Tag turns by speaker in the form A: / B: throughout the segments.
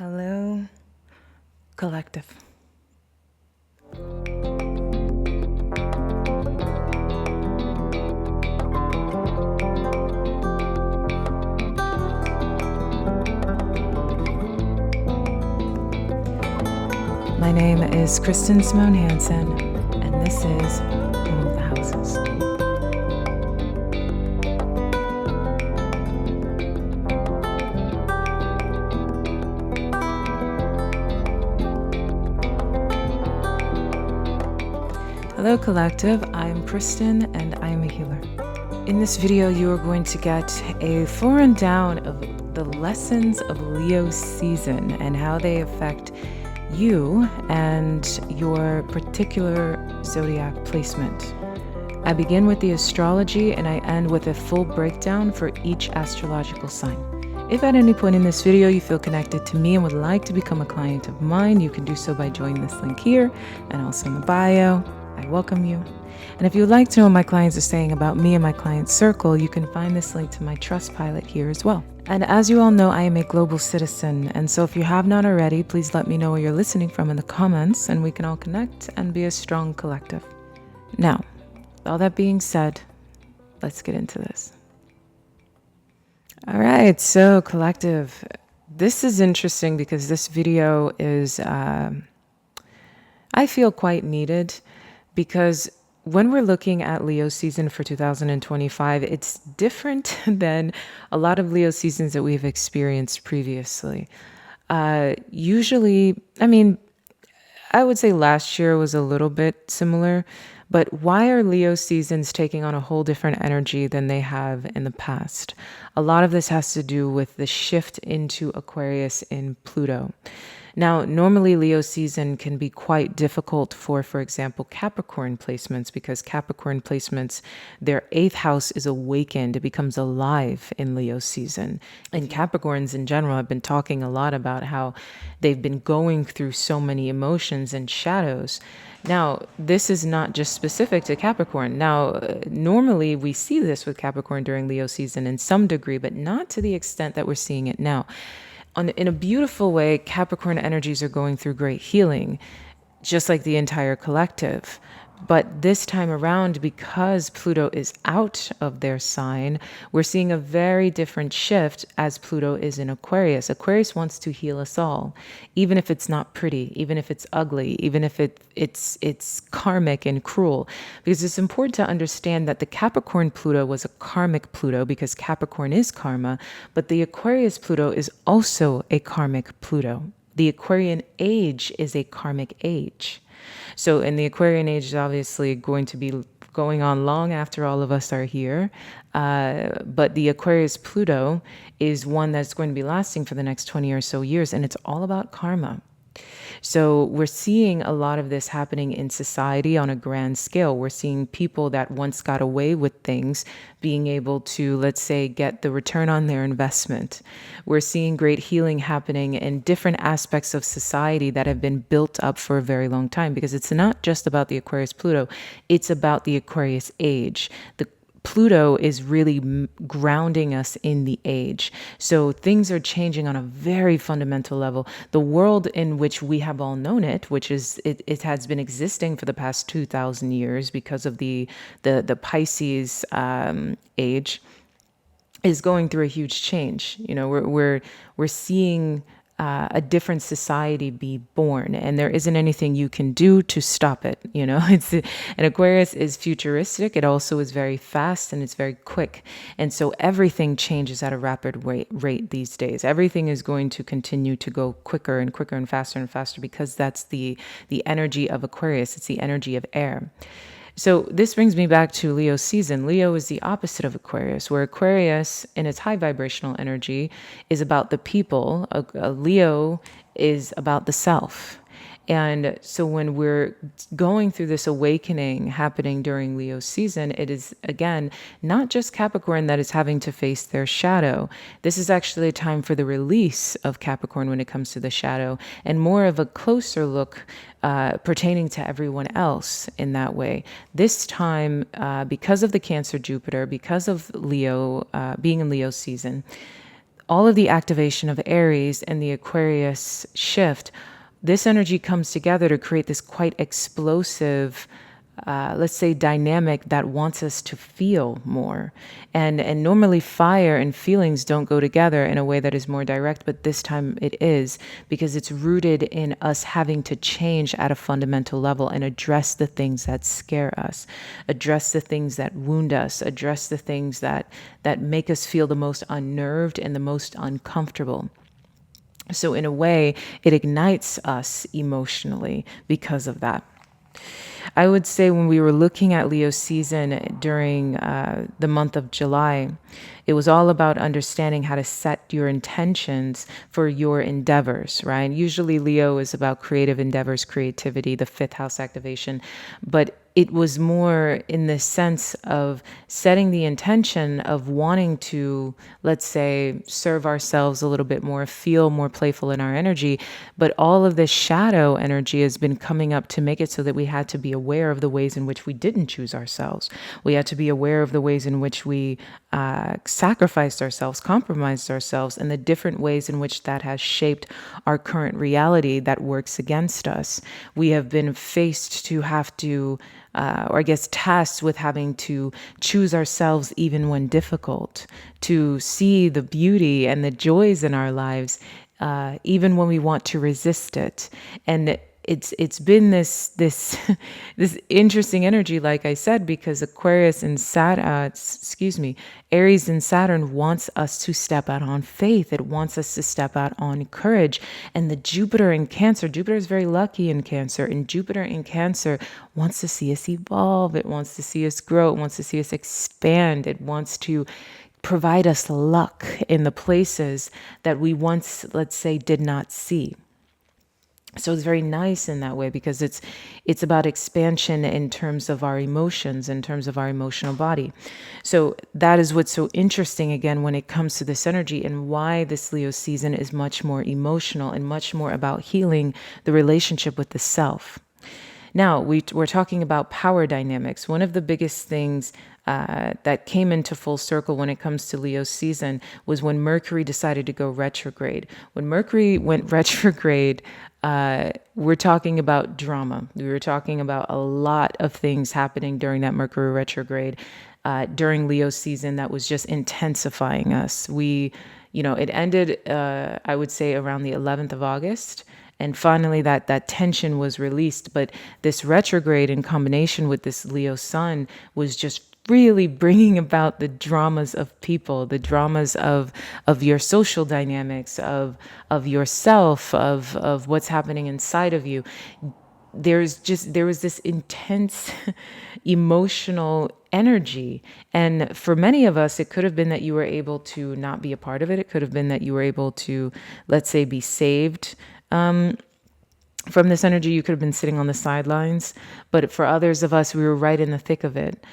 A: Hello, collective. My name is Kristen Simone Hansen, and this is One of the Houses. Hello, collective. I'm Kristen, and I'm a healer. In this video, you are going to get a full rundown of the lessons of Leo season and how they affect you and your particular zodiac placement. I begin with the astrology and I end with a full breakdown for each astrological sign. If at any point in this video you feel connected to me and would like to become a client of mine, you can do so by joining this link here and also in the bio. I welcome you. And if you would like to know what my clients are saying about me and my client circle, you can find this link to my Trustpilot here as well. And as you all know, I am a global citizen. And so if you have not already, please let me know where you're listening from in the comments and we can all connect and be a strong collective. Now, with all that being said, let's get into this. All right, so collective, this is interesting because this video is, I feel quite needed because when we're looking at Leo season for 2025, it's different than a lot of Leo seasons that we've experienced previously. Usually, I would say last year was a little bit similar, but why are Leo seasons taking on a whole different energy than they have in the past? A lot of this has to do with the shift into Aquarius in Pluto. Now, normally Leo season can be quite difficult for example, Capricorn placements, because Capricorn placements, their 8th house is awakened. It becomes alive in Leo season. And Capricorns in general have been talking a lot about how they've been going through so many emotions and shadows. Now, this is not just specific to Capricorn. Now, normally we see this with Capricorn during Leo season in some degree, but not to the extent that we're seeing it now. In a beautiful way, Capricorn energies are going through great healing, just like the entire collective. But this time around, because Pluto is out of their sign, we're seeing a very different shift as Pluto is in Aquarius. Aquarius wants to heal us all, even if it's not pretty, even if it's ugly, even if it's karmic and cruel. Because it's important to understand that the Capricorn Pluto was a karmic Pluto because Capricorn is karma, but the Aquarius Pluto is also a karmic Pluto. The Aquarian age is a karmic age. So in the Aquarian age is obviously going to be going on long after all of us are here. But the Aquarius Pluto is one that's going to be lasting for the next 20 or so years. And it's all about karma. So we're seeing a lot of this happening in society on a grand scale. We're seeing people that once got away with things being able to, let's say, get the return on their investment. We're seeing great healing happening in different aspects of society that have been built up for a very long time, because it's not just about the Aquarius Pluto, it's about the Aquarius age. The Pluto is really grounding us in the age. So things are changing on a very fundamental level. The world in which we have all known it, which is, it has been existing for the past 2,000 years because of the Pisces age, is going through a huge change. You know, we're seeing a different society be born, and there isn't anything you can do to stop it. You know, and Aquarius is futuristic. It also is very fast and it's very quick. And so everything changes at a rapid rate these days. Everything is going to continue to go quicker and quicker and faster because that's the energy of Aquarius. It's the energy of air. So this brings me back to Leo season. Leo is the opposite of Aquarius, where Aquarius in its high vibrational energy is about the people. Leo is about the self. And so when we're going through this awakening happening during Leo season, it is, again, not just Capricorn that is having to face their shadow. This is actually a time for the release of Capricorn when it comes to the shadow, and more of a closer look pertaining to everyone else in that way. This time, because of the Cancer Jupiter, because of Leo being in Leo season, all of the activation of Aries and the Aquarius shift, this energy comes together to create this quite explosive, let's say, dynamic that wants us to feel more. And normally fire and feelings don't go together in a way that is more direct, but this time it is, because it's rooted in us having to change at a fundamental level and address the things that scare us, address the things that wound us, address the things that make us feel the most unnerved and the most uncomfortable. So in a way, it ignites us emotionally because of that. I would say when we were looking at Leo season during the month of July, it was all about understanding how to set your intentions for your endeavors, right? Usually Leo is about creative endeavors, creativity, the fifth house activation, but it was more in the sense of setting the intention of wanting to, let's say, serve ourselves a little bit more, feel more playful in our energy. But all of this shadow energy has been coming up to make it so that we had to be aware of the ways in which we didn't choose ourselves. We had to be aware of the ways in which we sacrificed ourselves, compromised ourselves, and the different ways in which that has shaped our current reality that works against us. We have been faced to have to or I guess tasked with having to choose ourselves even when difficult, to see the beauty and the joys in our lives, even when we want to resist it. And it's been this this interesting energy, like I said, because Aquarius and Aries and Saturn wants us to step out on faith. It wants us to step out on courage. And the Jupiter in Cancer, Jupiter is very lucky in Cancer, and Jupiter in Cancer wants to see us evolve. It wants to see us grow. It wants to see us expand. It wants to provide us luck in the places that we once, let's say, did not see. So it's very nice in that way, because it's about expansion in terms of our emotions, in terms of our emotional body. So that is what's so interesting, again, when it comes to this energy, and why this Leo season is much more emotional and much more about healing the relationship with the self. Now, we're talking about power dynamics. One of the biggest things that came into full circle when it comes to Leo season was when Mercury decided to go retrograde. When Mercury went retrograde, we're talking about drama. We were talking about a lot of things happening during that Mercury retrograde during Leo season that was just intensifying us. It ended, I would say, around the 11th of August. And finally, that tension was released. But this retrograde in combination with this Leo sun was just really bringing about the dramas of people, the dramas of your social dynamics, of yourself, of what's happening inside of you. There was this intense emotional energy. And for many of us, it could have been that you were able to not be a part of it. It could have been that you were able to, let's say, be saved from this energy. You could have been sitting on the sidelines. But for others of us, we were right in the thick of it.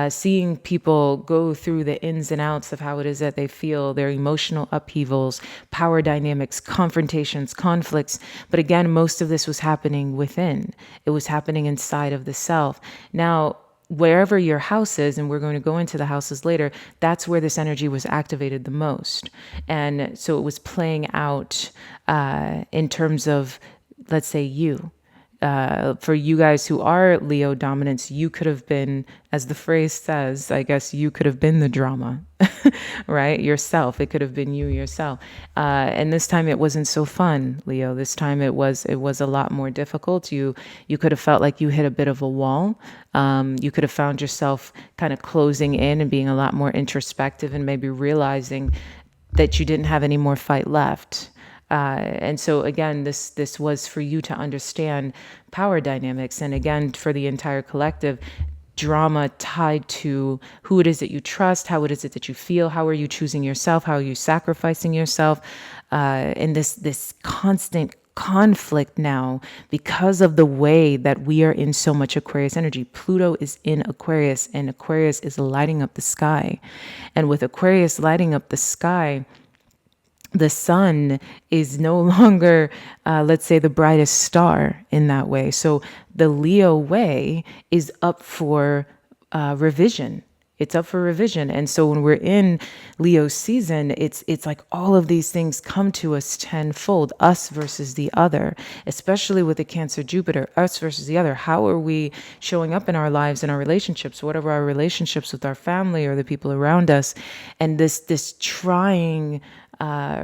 A: Seeing people go through the ins and outs of how it is that they feel, their emotional upheavals, power dynamics, confrontations, conflicts. But again, most of this was happening within. It was happening inside of the self. Now, wherever your house is, and we're going to go into the houses later, that's where this energy was activated the most. And so it was playing out in terms of, let's say, you. For you guys who are Leo dominants, you could have been, as the phrase says, I guess you could have been the drama, right? Yourself. It could have been you yourself. And this time it wasn't so fun, Leo. This time it was a lot more difficult. You could have felt like you hit a bit of a wall. You could have found yourself kind of closing in and being a lot more introspective, and maybe realizing that you didn't have any more fight left. And so again, this was for you to understand power dynamics. And again, for the entire collective, drama tied to who it is that you trust, how it is that you feel, how are you choosing yourself, how are you sacrificing yourself, and this constant conflict now because of the way that we are in so much Aquarius energy. Pluto is in Aquarius, and Aquarius is lighting up the sky. And with Aquarius lighting up the sky, the sun is no longer, let's say, the brightest star in that way. So the Leo way is up for revision. It's up for revision. And so when we're in Leo season, it's like all of these things come to us tenfold, us versus the other, especially with the Cancer Jupiter, us versus the other. How are we showing up in our lives and our relationships? What are our relationships with our family or the people around us? And this trying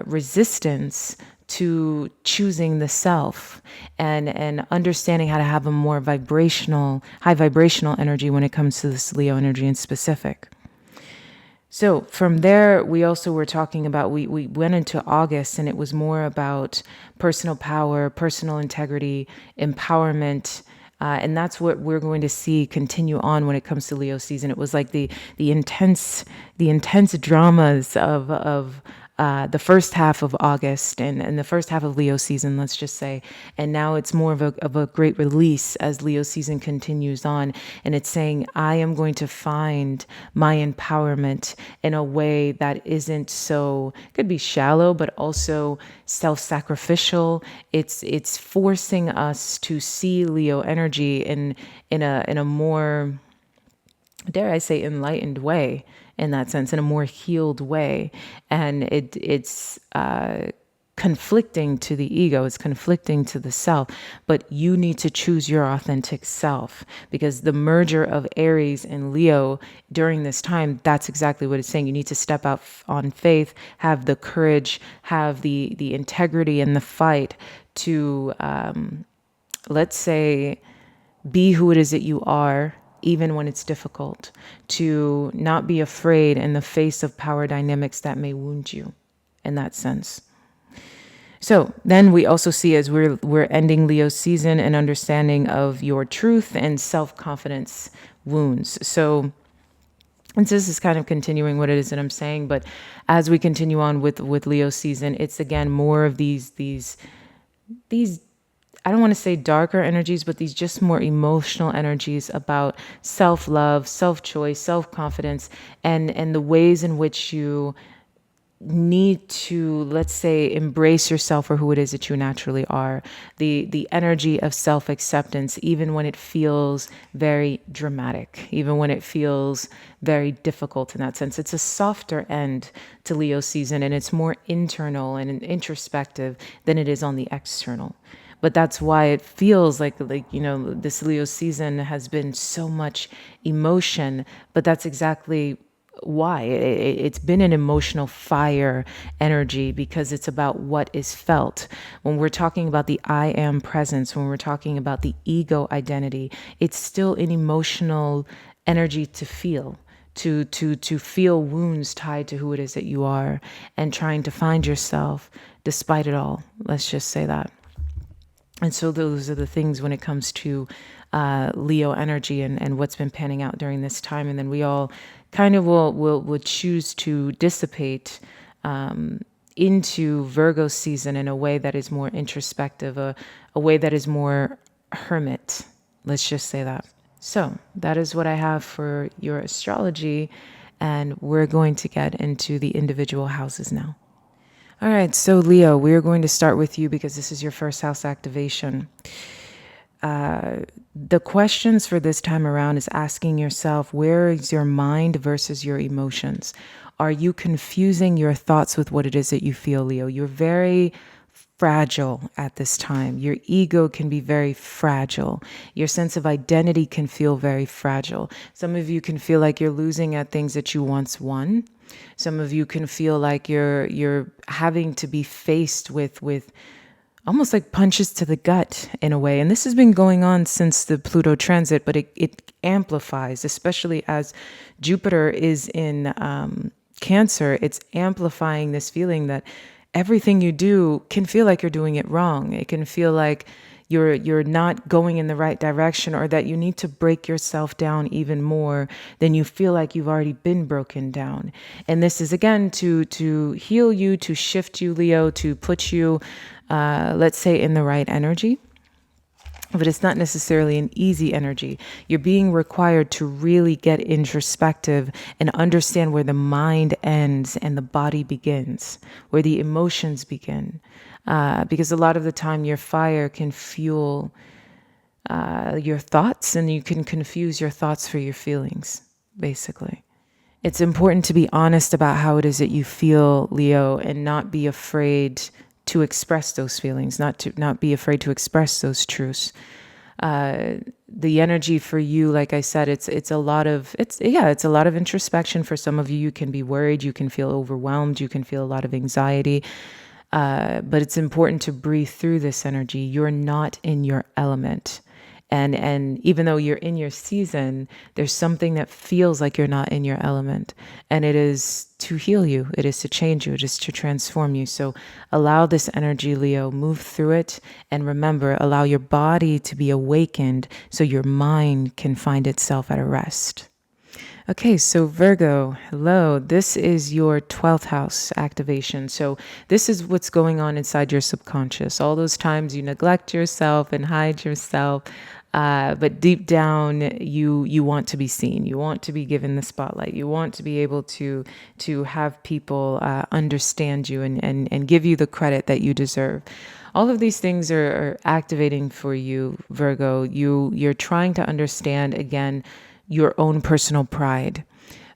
A: resistance to choosing the self and understanding how to have a more high vibrational energy when it comes to this Leo energy in specific. So from there, we also were talking about, we went into August, and it was more about personal power, personal integrity, empowerment. And that's what we're going to see continue on when it comes to Leo season. It was like the intense dramas of the first half of August and the first half of Leo season, let's just say. And now it's more of a great release as Leo season continues on. And it's saying, I am going to find my empowerment in a way that isn't so, could be shallow, but also self-sacrificial. It's forcing us to see Leo energy in a more, dare I say, enlightened way, in that sense, in a more healed way. And it's conflicting to the ego, it's conflicting to the self, but you need to choose your authentic self, because the merger of Aries and Leo during this time, that's exactly what it's saying. You need to step out on faith, have the courage, have the integrity and the fight to, let's say, be who it is that you are, even when it's difficult, to not be afraid in the face of power dynamics that may wound you in that sense. So then we also see, as we're ending Leo season, an understanding of your truth and self-confidence wounds. So, and this is kind of continuing what it is that I'm saying, but as we continue on with Leo season, it's again more of these I don't want to say darker energies, but these just more emotional energies about self-love, self-choice, self-confidence, and the ways in which you need to, let's say, embrace yourself for who it is that you naturally are. The energy of self-acceptance, even when it feels very dramatic, even when it feels very difficult in that sense. It's a softer end to Leo season, and it's more internal and introspective than it is on the external. But that's why it feels like, this Leo season has been so much emotion, but that's exactly why. It's been an emotional fire energy, because it's about what is felt. When we're talking about the I am presence, when we're talking about the ego identity, it's still an emotional energy to feel. To feel wounds tied to who it is that you are, and trying to find yourself despite it all. Let's just say that. And so those are the things when it comes to Leo energy and what's been panning out during this time. And then we all kind of will choose to dissipate into Virgo season in a way that is more introspective, a way that is more hermit. Let's just say that. So that is what I have for your astrology. And we're going to get into the individual houses now. All right, so Leo, we're going to start with you because this is your first house activation. The questions for this time around is asking yourself, where is your mind versus your emotions? Are you confusing your thoughts with what it is that you feel, Leo? You're very fragile at this time. Your ego can be very fragile. Your sense of identity can feel very fragile. Some of you can feel like you're losing at things that you once won. Some of you can feel like you're having to be faced with almost like punches to the gut in a way. And this has been going on since the Pluto transit, but it amplifies, especially as Jupiter is in Cancer. It's amplifying this feeling that everything you do can feel like you're doing it wrong. It can feel like you're not going in the right direction, or that you need to break yourself down even more than you feel like you've already been broken down. And this is again to heal you, to shift you, Leo, to put you, let's say, in the right energy. But it's not necessarily an easy energy. You're being required to really get introspective and understand where the mind ends and the body begins, where the emotions begin. Because a lot of the time your fire can fuel your thoughts, and you can confuse your thoughts for your feelings, basically. It's important to be honest about how it is that you feel, Leo, and not be afraid to express those feelings, not be afraid to express those truths. The energy for you, like I said, it's a lot of it's a lot of introspection. For some of you, you can be worried, you can feel overwhelmed, you can feel a lot of anxiety. But it's important to breathe through this energy. You're not in your element. And even though you're in your season, there's something that feels like you're not in your element. And it is to heal you. It is to change you. It is to transform you. So allow this energy, Leo, move through it. And remember, allow your body to be awakened so your mind can find itself at a rest. Okay, so Virgo, hello. This is your 12th house activation. So this is what's going on inside your subconscious. All those times you neglect yourself and hide yourself, but deep down you want to be seen. You want to be given the spotlight. You want to be able to have people understand you and give you the credit that you deserve. All of these things are activating for you, Virgo. You're trying to understand again your own personal pride,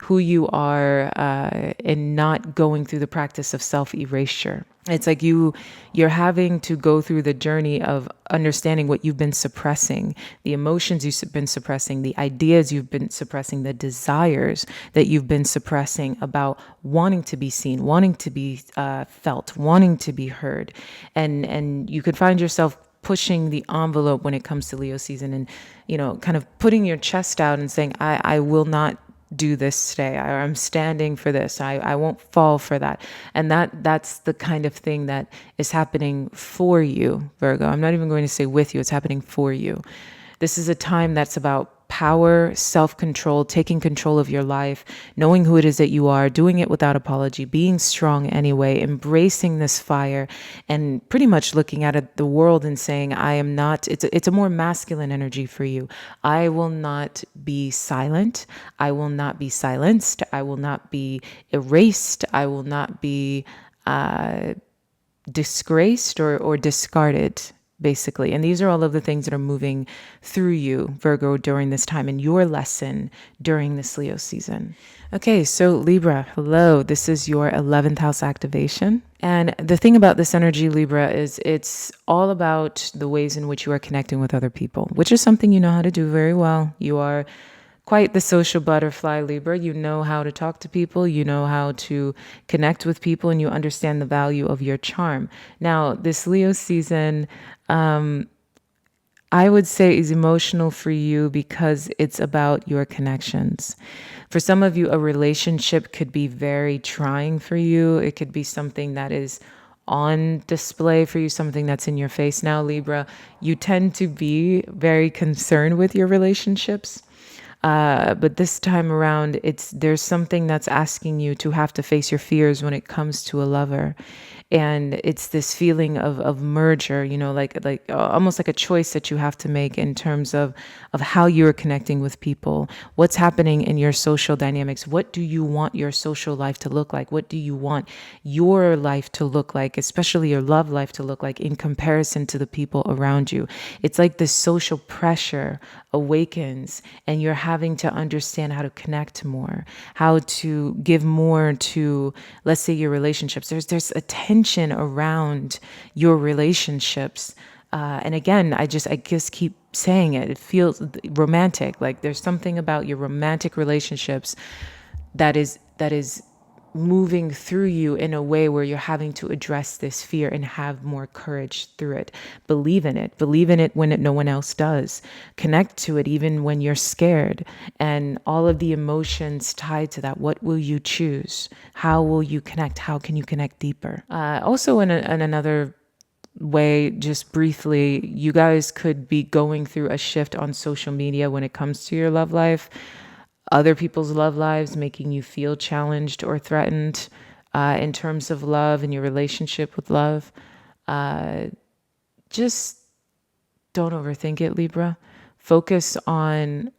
A: who you are, and not going through the practice of self-erasure. It's like you're having to go through the journey of understanding what you've been suppressing, the emotions you've been suppressing, the ideas you've been suppressing, the desires that you've been suppressing about wanting to be seen, wanting to be felt, wanting to be heard. And you could find yourself pushing the envelope when it comes to Leo season and, kind of putting your chest out and saying, I will not do this today. I'm standing for this. I won't fall for that. And that's the kind of thing that is happening for you, Virgo. I'm not even going to say with you. It's happening for you. This is a time that's about power, self-control, taking control of your life, knowing who it is that you are, doing it without apology, being strong anyway, embracing this fire, and pretty much looking at the world and saying, I am not, it's a more masculine energy for you. I will not be silent. I will not be silenced. I will not be erased. I will not be disgraced or discarded, basically. And these are all of the things that are moving through you, Virgo, during this time and your lesson during this Leo season. Okay, so Libra, hello. This is your 11th house activation. And the thing about this energy, Libra, is it's all about the ways in which you are connecting with other people, which is something you know how to do very well. You are quite the social butterfly, Libra. You know how to talk to people, you know how to connect with people, and you understand the value of your charm. Now, this Leo season, I would say is emotional for you because it's about your connections. For some of you, a relationship could be very trying for you. It could be something that is on display for you, something that's in your face now, Libra. You tend to be very concerned with your relationships. But this time around, there's something that's asking you to have to face your fears when it comes to a lover. And it's this feeling of merger, like almost like a choice that you have to make in terms of how you're connecting with people, what's happening in your social dynamics. What do you want your social life to look like? What do you want your life to look like, especially your love life to look like in comparison to the people around you? It's like this social pressure awakens and you're having to understand how to connect more, how to give more to, let's say, your relationships. There's a tension around your relationships. And again, I just keep saying it. It feels romantic. Like there's something about your romantic relationships that is moving through you in a way where you're having to address this fear and have more courage through it. Believe in it. Believe in it when no one else does. Connect to it even when you're scared. And all of the emotions tied to that. What will you choose? How will you connect? How can you connect deeper? Also, in another way, just briefly, you guys could be going through a shift on social media when it comes to your love life. Other people's love lives making you feel challenged or threatened in terms of love and your relationship with love. Just don't overthink it, Libra. Focus on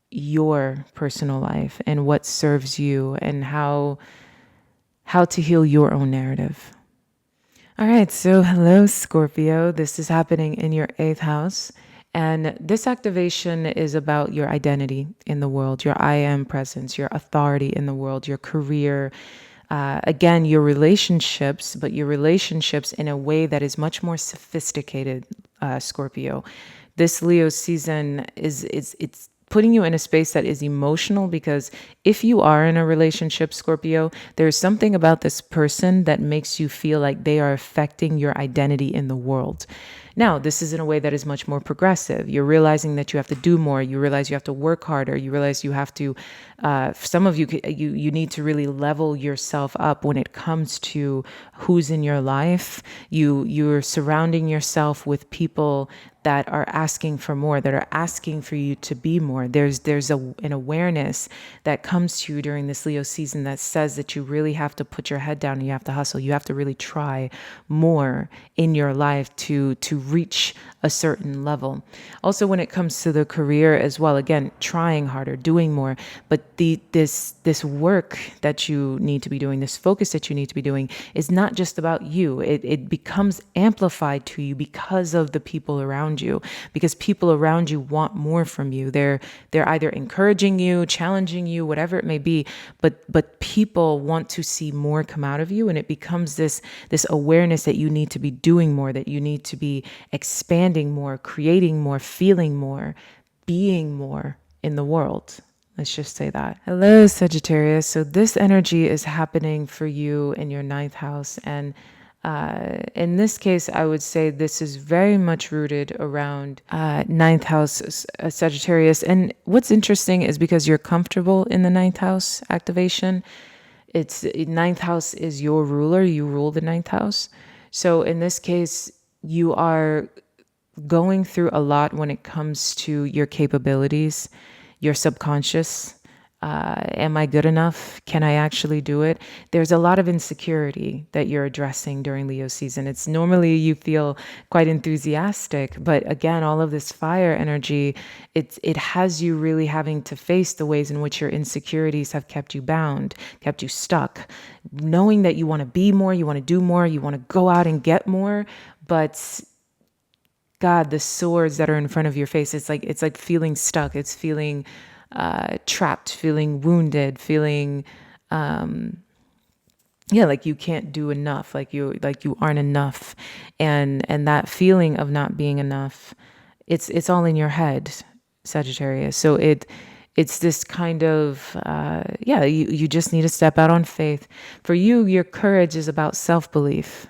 A: your personal life and what serves you and how to heal your own narrative. All right, so hello, Scorpio. This is happening in your 8th house. And this activation is about your identity in the world, your I am presence, your authority in the world, your career, again, your relationships, but your relationships in a way that is much more sophisticated, Scorpio. This Leo season it's putting you in a space that is emotional, because if you are in a relationship, Scorpio, there's something about this person that makes you feel like they are affecting your identity in the world. Now, this is in a way that is much more progressive. You're realizing that you have to do more. You realize you have to work harder. You realize you have to, some of you, you need to really level yourself up when it comes to who's in your life. You're surrounding yourself with people that are asking for more, that are asking for you to be more. There's an awareness that comes to you during this Leo season that says that you really have to put your head down and you have to hustle. You have to really try more in your life to reach a certain level. Also, when it comes to the career as well, again, trying harder, doing more, but this work that you need to be doing, this focus that you need to be doing, is not just about you. It becomes amplified to you because of the people around you, because people around you want more from you. They're either encouraging you, challenging you, whatever it may be, but people want to see more come out of you, and it becomes this awareness that you need to be doing more, that you need to be expanding more, creating more, feeling more, being more in the world. Let's just say that. Hello, Sagittarius. So this energy is happening for you in your ninth house. And in this case, I would say this is very much rooted around ninth house Sagittarius. And what's interesting is because you're comfortable in the ninth house activation, ninth house is your ruler. You rule the ninth house. So in this case, you are going through a lot when it comes to your capabilities, your subconscious. Am I good enough? Can I actually do it? There's a lot of insecurity that you're addressing during Leo season. It's normally you feel quite enthusiastic, but again, all of this fire energy, it has you really having to face the ways in which your insecurities have kept you bound, kept you stuck, knowing that you want to be more, you want to do more, you want to go out and get more, but God, the swords that are in front of your face, it's like feeling stuck. It's feeling trapped, feeling wounded, feeling like you can't do enough, like you aren't enough, and that feeling of not being enough, it's all in your head, Sagittarius. So it's this kind of you just need to step out on faith. For you, your courage is about self-belief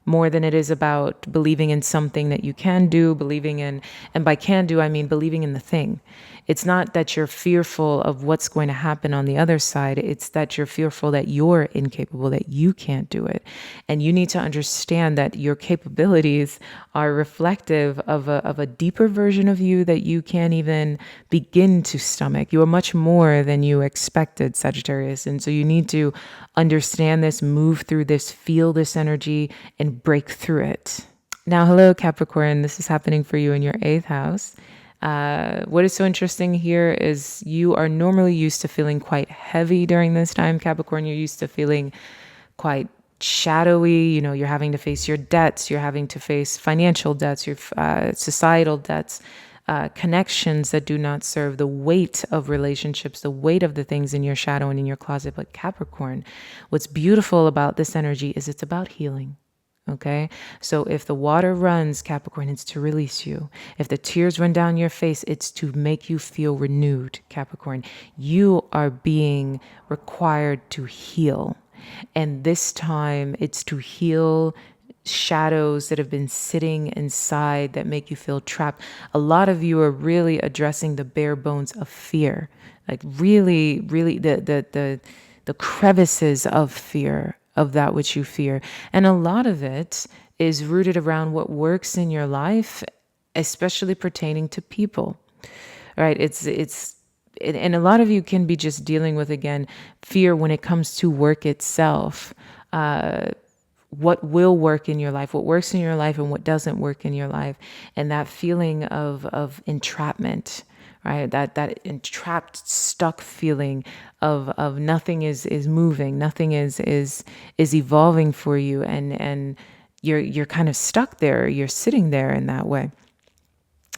A: more than it is about believing in something that you can do, believing in, and by can do, I mean believing in the thing. It's not that you're fearful of what's going to happen on the other side. It's that you're fearful that you're incapable, that you can't do it. And you need to understand that your capabilities are reflective of a deeper version of you that you can't even begin to stomach. You are much more than you expected, Sagittarius. And so you need to understand this, move through this, feel this energy, and break through it. Now, hello, Capricorn. This is happening for you in your eighth house. What is so interesting here is you are normally used to feeling quite heavy during this time, Capricorn. You're used to feeling quite shadowy. You know, you're having to face your debts. You're having to face financial debts, your societal debts, connections that do not serve, the weight of relationships, the weight of the things in your shadow and in your closet. But Capricorn, what's beautiful about this energy is it's about healing. Okay. So if the water runs, Capricorn, it's to release you. If the tears run down your face, it's to make you feel renewed, Capricorn. You are being required to heal. And this time it's to heal shadows that have been sitting inside that make you feel trapped. A lot of you are really addressing the bare bones of fear, like really the crevices of fear, of that which you fear. And a lot of it is rooted around what works in your life, especially pertaining to people, right? And a lot of you can be just dealing with, again, fear when it comes to work itself. What will work in your life, what works in your life and what doesn't work in your life. And that feeling of entrapment, right? That entrapped, stuck feeling of nothing is moving, nothing is evolving for you, and you're kind of stuck there. You're sitting there in that way.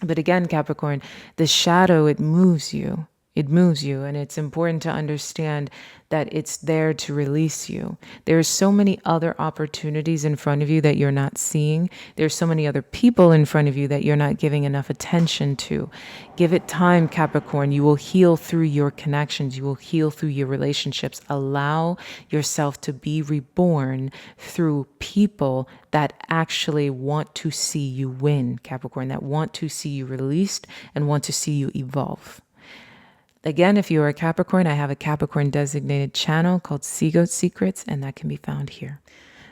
A: But again, Capricorn, the shadow, it moves you. It moves you. And it's important to understand that it's there to release you. There's so many other opportunities in front of you that you're not seeing. There's so many other people in front of you that you're not giving enough attention to. Give it time, Capricorn. You will heal through your connections. You will heal through your relationships. Allow yourself to be reborn through people that actually want to see you win, Capricorn, that want to see you released and want to see you evolve. Again, if you are a Capricorn, I have a Capricorn designated channel called Sea Goat Secrets, and that can be found here.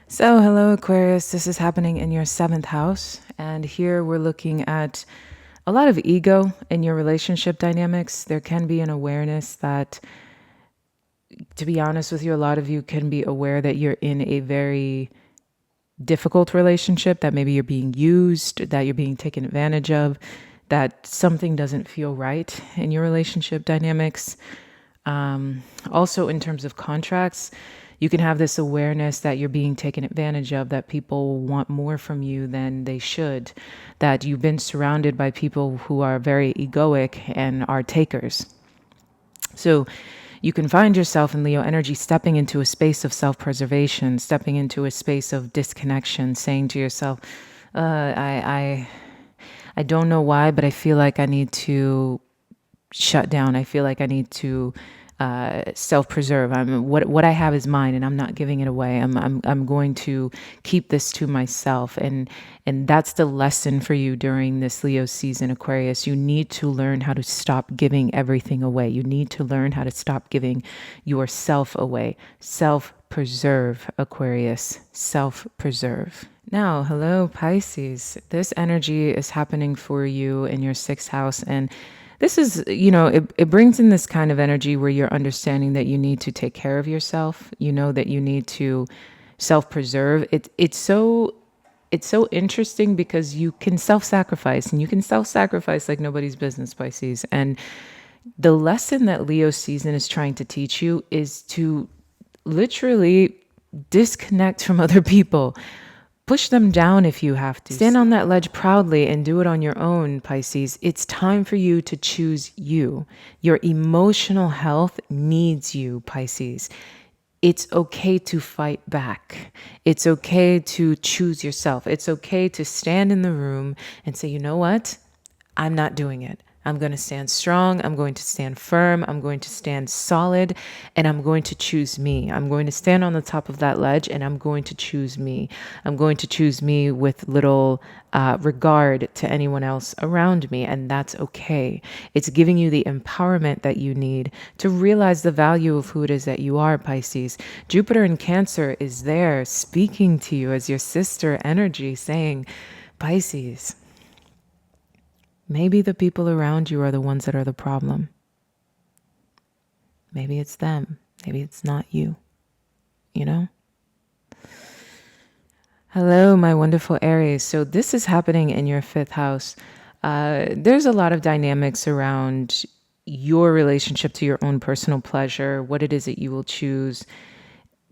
A: So, hello, Aquarius. This is happening in your 7th house. And here we're looking at a lot of ego in your relationship dynamics. There can be an awareness that, to be honest with you, a lot of you can be aware that you're in a very difficult relationship, that maybe you're being used, that you're being taken advantage of, that something doesn't feel right in your relationship dynamics. Also, in terms of contracts, you can have this awareness that you're being taken advantage of, that people want more from you than they should, that you've been surrounded by people who are very egoic and are takers. So you can find yourself in Leo energy stepping into a space of self-preservation, stepping into a space of disconnection, saying to yourself, I don't know why, but I feel like I need to shut down. I feel like I need to self-preserve. What I have is mine, and I'm not giving it away. I'm going to keep this to myself, and that's the lesson for you during this Leo season, Aquarius. You need to learn how to stop giving everything away. You need to learn how to stop giving yourself away. Self-preserve, Aquarius. Self-preserve. Now, hello, Pisces. This energy is happening for you in your 6th house, and this is, it brings in this kind of energy where you're understanding that you need to take care of yourself. You know that you need to self-preserve. It's so interesting because you can self-sacrifice, and you can self-sacrifice like nobody's business, Pisces. And the lesson that Leo season is trying to teach you is to literally disconnect from other people. Push them down if you have to. Stand on that ledge proudly and do it on your own, Pisces. It's time for you to choose you. Your emotional health needs you, Pisces. It's okay to fight back. It's okay to choose yourself. It's okay to stand in the room and say, you know what? I'm not doing it. I'm going to stand strong. I'm going to stand firm. I'm going to stand solid, and I'm going to choose me. I'm going to stand on the top of that ledge, and I'm going to choose me. I'm going to choose me with little regard to anyone else around me, and that's okay. It's giving you the empowerment that you need to realize the value of who it is that you are, Pisces. Jupiter in Cancer is there speaking to you as your sister energy, saying, Pisces, maybe the people around you are the ones that are the problem. Maybe it's them. Maybe it's not you. You know? Hello, my wonderful Aries. So this is happening in your 5th house. There's a lot of dynamics around your relationship to your own personal pleasure, what it is that you will choose.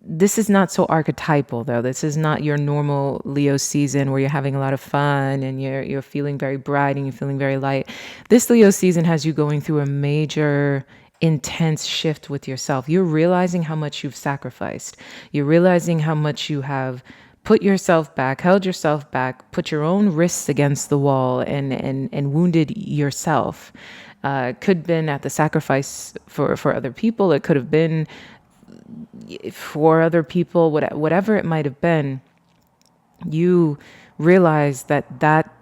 A: This is not so archetypal, though. This is not your normal Leo season where you're having a lot of fun and you're feeling very bright and you're feeling very light. This Leo season has you going through a major, intense shift with yourself. You're realizing how much you've sacrificed. You're realizing how much you have put yourself back, held yourself back, put your own wrists against the wall and wounded yourself. Could have been at the sacrifice for other people. It could have been for other people, whatever it might have been. You realize that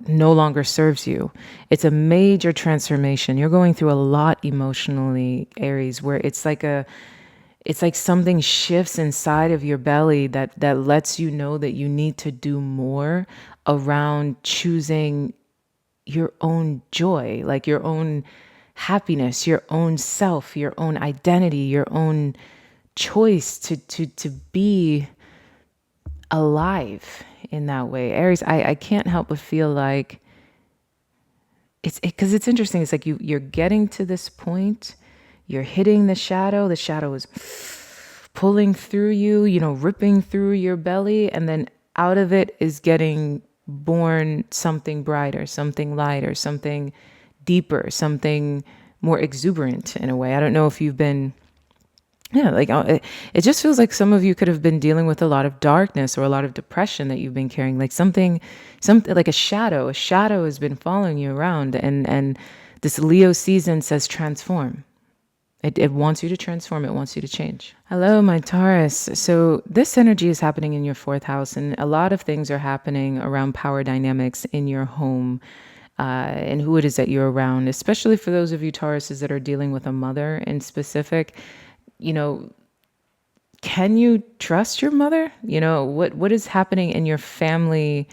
A: no longer serves you. It's a major transformation. You're going through a lot emotionally, Aries, where it's like something shifts inside of your belly that lets you know that you need to do more around choosing your own joy, like your own happiness, your own self, your own identity, your own choice to be alive in that way. Aries, I can't help but feel like because it's interesting. It's like you're getting to this point, you're hitting the shadow is pulling through you, ripping through your belly, and then out of it is getting born something brighter, something lighter, something deeper, something more exuberant in a way. I don't know if you've been, yeah, like it just feels like some of you could have been dealing with a lot of darkness or a lot of depression that you've been carrying, like something like a shadow. A shadow has been following you around, and this Leo season says transform. It wants you to transform. It wants you to change. Hello, my Taurus. So this energy is happening in your fourth house, and a lot of things are happening around power dynamics in your home, and who it is that you're around, especially for those of you Tauruses that are dealing with a mother in specific. You know, can you trust your mother? What is happening in your family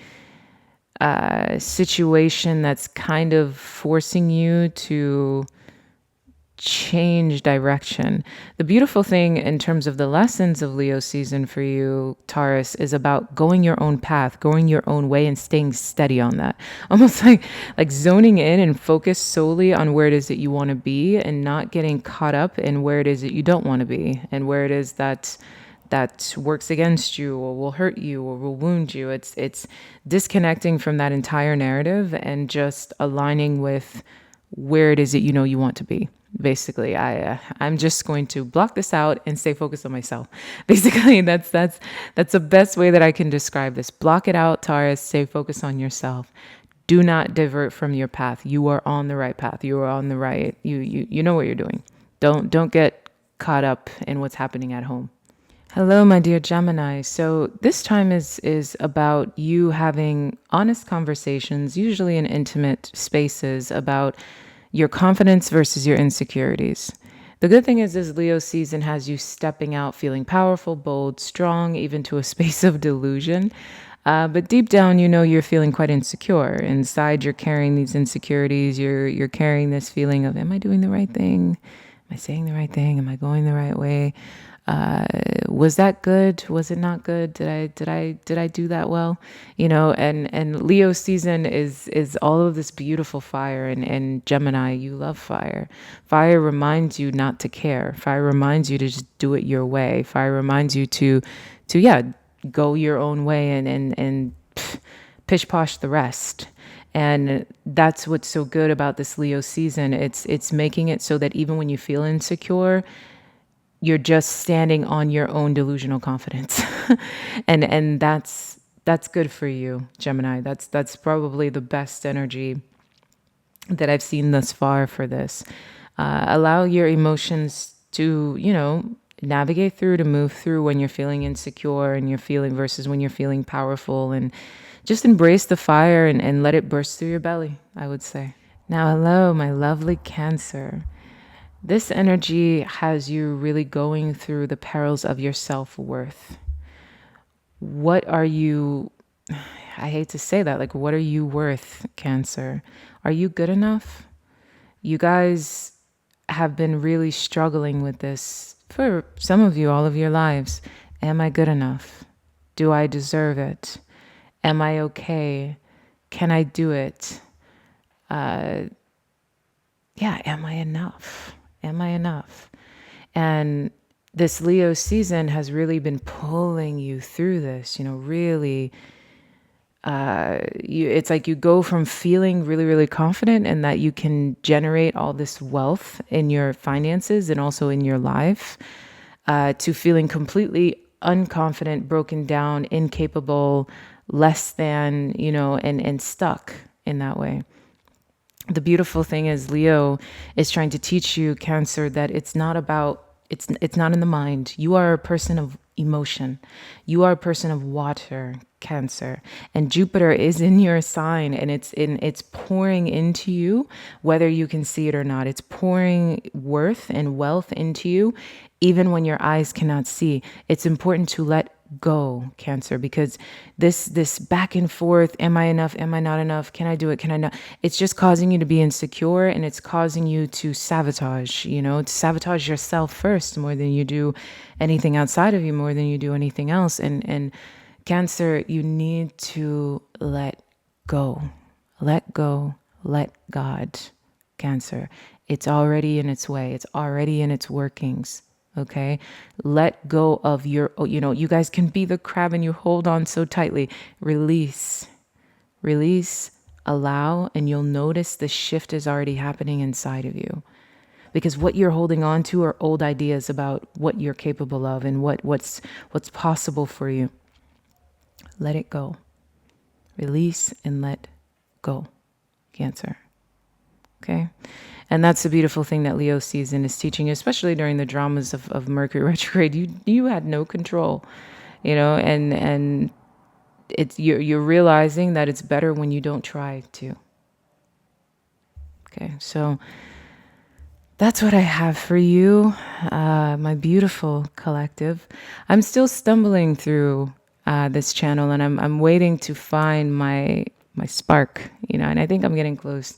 A: situation that's kind of forcing you to change direction. The beautiful thing in terms of the lessons of Leo season for you, Taurus, is about going your own path, going your own way, and staying steady on that. Almost like zoning in and focus solely on where it is that you want to be, and not getting caught up in where it is that you don't want to be, and where it is that works against you or will hurt you or will wound you. It's disconnecting from that entire narrative and just aligning with where it is that you want to be. Basically, I'm just going to block this out and stay focused on myself. Basically, that's the best way that I can describe this. Block it out, Taurus. Stay focused on yourself. Do not divert from your path. You are on the right path. You are on the right. You know what you're doing. Don't get caught up in what's happening at home. Hello, my dear Gemini. So this time is about you having honest conversations, usually in intimate spaces, about your confidence versus your insecurities. The good thing is Leo season has you stepping out, feeling powerful, bold, strong, even to a space of delusion. But deep down, you're feeling quite insecure. Inside, you're carrying these insecurities. You're carrying this feeling of, am I doing the right thing? Am I saying the right thing? Am I going the right way? Was that good? Was it not good? Did I do that well? And Leo season is all of this beautiful fire, and Gemini, you love fire. Fire reminds you not to care. Fire reminds you to just do it your way. Fire reminds you to go your own way and pish posh the rest. And that's what's so good about this Leo season. It's making it so that even when you feel insecure, you're just standing on your own delusional confidence. and that's good for you, Gemini. That's probably the best energy that I've seen thus far for this. Allow your emotions to, navigate through, to move through when you're feeling insecure and you're feeling versus when you're feeling powerful, and just embrace the fire and let it burst through your belly, I would say. Now, hello, my lovely Cancer. This energy has you really going through the perils of your self-worth. What are you, I hate to say that, like, what are you worth, Cancer? Are you good enough? You guys have been really struggling with this for some of you all of your lives. Am I good enough? Do I deserve it? Am I okay? Can I do it? Am I enough? Am I enough? And this Leo season has really been pulling you through this, really. It's like you go from feeling really, really confident and that you can generate all this wealth in your finances and also in your life, to feeling completely unconfident, broken down, incapable, less than, and stuck in that way. The beautiful thing is Leo is trying to teach you, Cancer, that it's not in the mind. You are a person of emotion. You are a person of water, Cancer. And Jupiter is in your sign, and it's pouring into you, whether you can see it or not. It's pouring worth and wealth into you, even when your eyes cannot see. It's important to let go, Cancer, because this back and forth, am I enough, am I not enough, can I do it, can I not, it's just causing you to be insecure, and it's causing you to sabotage, to sabotage yourself first, more than you do anything outside of you, more than you do anything else. And Cancer, you need to let go, let God, Cancer. It's already in its way, it's already in its workings. Okay, let go of your, you guys can be the crab and you hold on so tightly. Release, release, allow, and you'll notice the shift is already happening inside of you. Because what you're holding on to are old ideas about what you're capable of and what's possible for you. Let it go. Release and let go, Cancer. Okay? And that's the beautiful thing that Leo season is teaching you, especially during the dramas of Mercury retrograde. You had no control, and it's you're realizing that it's better when you don't try to. Okay, so that's what I have for you, my beautiful collective. I'm still stumbling through this channel, and I'm waiting to find my spark, and I think I'm getting close.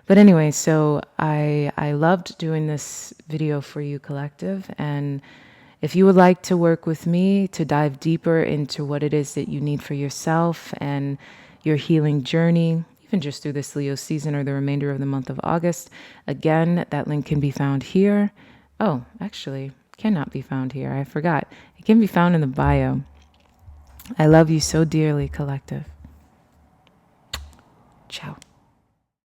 A: But anyway, so I loved doing this video for you, collective, and if you would like to work with me to dive deeper into what it is that you need for yourself and your healing journey, even just through this Leo season or the remainder of the month of August, again, that link can be found here. Oh, actually, cannot be found here. I forgot. It can be found in the bio. I love you so dearly, collective. Ciao.